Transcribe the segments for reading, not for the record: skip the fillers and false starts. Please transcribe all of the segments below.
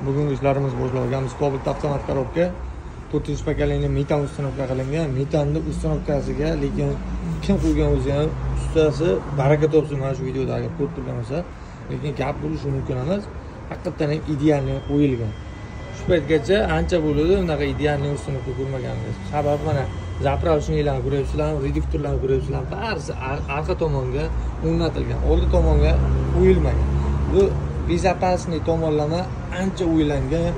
Bugungi ishlarimiz boshlangan. Cobalt avtomat korobka 4 pokoleniya metan uстановка qilingan. Metanni uстановкasiga lekin kim qo'ygan o'zi ham ustasi baraka topsin mana shu videoda agar ko'rib turgan bo'lsa, lekin gap bo'lishi mumkin emas. Haqiqatan ham idealni qo'yilgan. Shu paytgacha ancha bo'ladi unaqa idealni uстановка ko'rmaganmiz. Sabab mana zapravочныйlarni ko'ryapsizlarmi, reduktorlarni ko'ryapsizlarmi? Barisi orqa tomonga o'rnatilgan, oldi tomonga qo'yilmagan. Bu безопасный tomonlama ancha o'ylangan.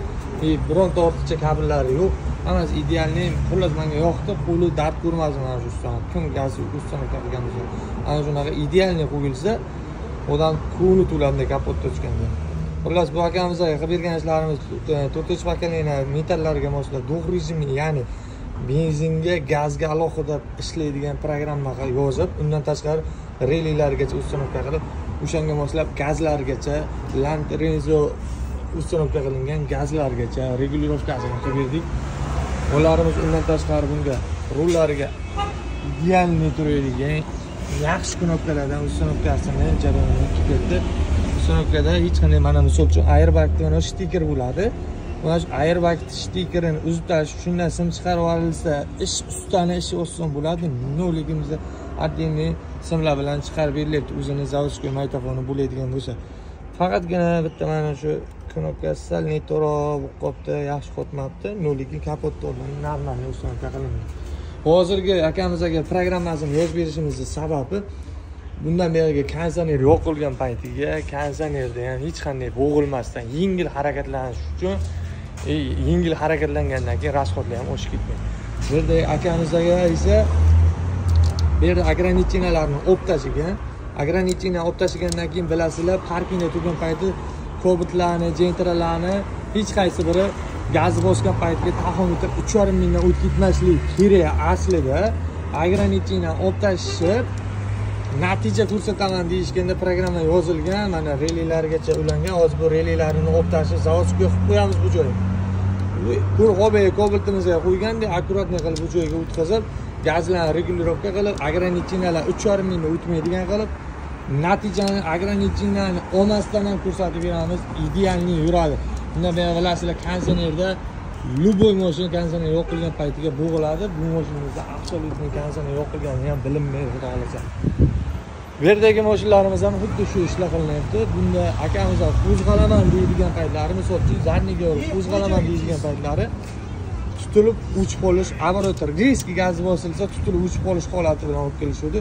Bironta ortiqcha kabellari yo'q. Hammasi idealni. Xullas menga yoqdi, qo'li dard ko'rmasin mana shu ustonom. Kim gazi ustonovka qilgan bo'lsa, ana shunaqa idealni qo'yilsa, odam ko'ngli to'ladi kapotda tushganda. Xullas bu akamizga qilib bergan ishlarimiz 4 pokoleniya metallarga moslab dog' rejimli, ya'ni benzinga, gazga alohida ishlaydigan programma yozib, undan tashqari relilargacha ustonovka qilib, o'shanga moslab gazlargacha, Lanrenzo ustonovka qilingan gazlargacha regulirovkasini qilib berdik. Ularimiz undan tashqari bunga rullariga idealni turadigan yaxshi knopkalardan ustonovkasini jarayonini ketdi. Ustonovkada hech qanday mana misol uchun airbagda mana stiker bo'ladi. Mana shu airbag stikerini uzib tashish shundan sim chiqarib olinsa, ustani ishi oson bo'ladi. Noligimizda отдельный simlar bilan chiqarib berilyapti. O'zini zavodskiy maytafoni bo'ladigan bo'lsa. Faqatgina bitta mana shu knopkasi sal netoroq qolibdi, yaxshi qotmabdi. Lekin kapotda o'rnini normalni ustonovka qilingan. Hozirgi akamizga programmasini yozib berishimizning sababi bundan beriga konditsioner yoqilgan paytiga konditsionerda ham hech qanday bo'g'ilmasdan yengil harakatlanish uchun yengil harakatlangandan keyin расходlar ham oshib ketmaydi. Bu yerda akamizga esa bu yerda ограниченияларni olib tashigan. Ограничение olib tashigandan keyin bilasizlar, parkingda turgan payti kobitlarni, jentralarni hech qaysi biri gaz bosgan paytga taxometr 3,5 mingdan o'tib ketmaslik kerak aslida. Ограничение olib tashishib natija ko'rsataman deyishganda programma yozilgan, mana relilargacha ulangan. Hozir bu relilarni olib tashish zavodskiy qilib qo'yamiz bu joyga. Bu hobiy kobaltimizga qo'yganda akkuratni qilib bu joyga o'tkazib, gazlarni regulirovka qilib, ограничениялар 3,5 mingdan o'tmaydigan qilib, natijani ограниченияларni olmasdan ham ko'rsatib beramiz. Idealni yuradi. Bunda bilasizlar, konditsionerda любой mashina konditsioner yoqilgan paytiga bo'g'iladi. Bu mashinamizda absolyutni konditsioner yoqilgani ham bilinmaydi, xudo xolasa. Bu yerdagi mashinalarimiz ham xuddi shu ishlar qilinyapti. Bunda akamiz qo'zg'alaman deydigan paytlari, misol uchun zarniga qo'zg'alaman deydigan paytlari tutilib o'chib qolish, оборотlar резкий gaz bosilsa tutilib o'chib qolish holati bilan olib kelishadi.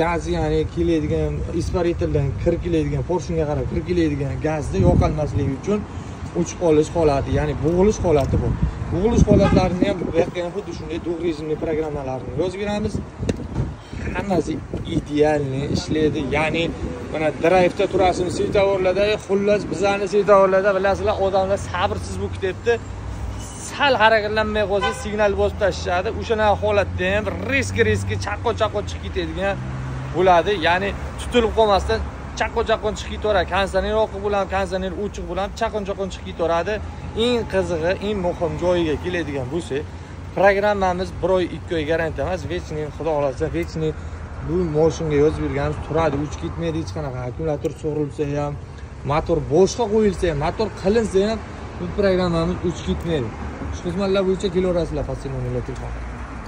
Gaz, ya'ni keladigan испарительdan kirib keladigan, porshunga qarab kirib keladigan gazda yo'qolmasligi uchun o'chib qolish holati, ya'ni bo'g'ilish holati bor. Bo'g'ilish holatlarini ham bu yerga ham xuddi shunday dog' rejimli programmalarni yozib beramiz. Hammasi idealni ishlaydi. Ya'ni mana drive'da turasizmi, svetoforlarda, xullas bizani svetoforlarda bilasizlar, odamlar sabrsiz bo'lib ketyapti. Sal harakatlanmay qolsa signal bosib tashlashadi. O'shana holatda ham riski chaqqon chiqib ketadigan bo'ladi. Ya'ni tutilib qolmasdan chaqqon chiqib ketaveradi. Konditsioner yoqib bo'lam, konditsioner o'chiq bo'lam, chaqqon chiqib ketaveradi. Eng qizig'i, eng muhim joyiga keladigan bo'lsa, programmamiz 1 oy 2 oy garantiya emas, vechniy xudo xolasa, vechniy bu mashinaga yozib berganimiz turadi, o'chib ketmaydi hech qanaqa. Akkumulyator sug'urilsa ham, motor boshqa qo'yilsa ham, motor qilinsa ham bu programmamiz o'chib ketmaydi. Shu xizmatlar bo'yicha kelaverasizlar, fasiliy telefon.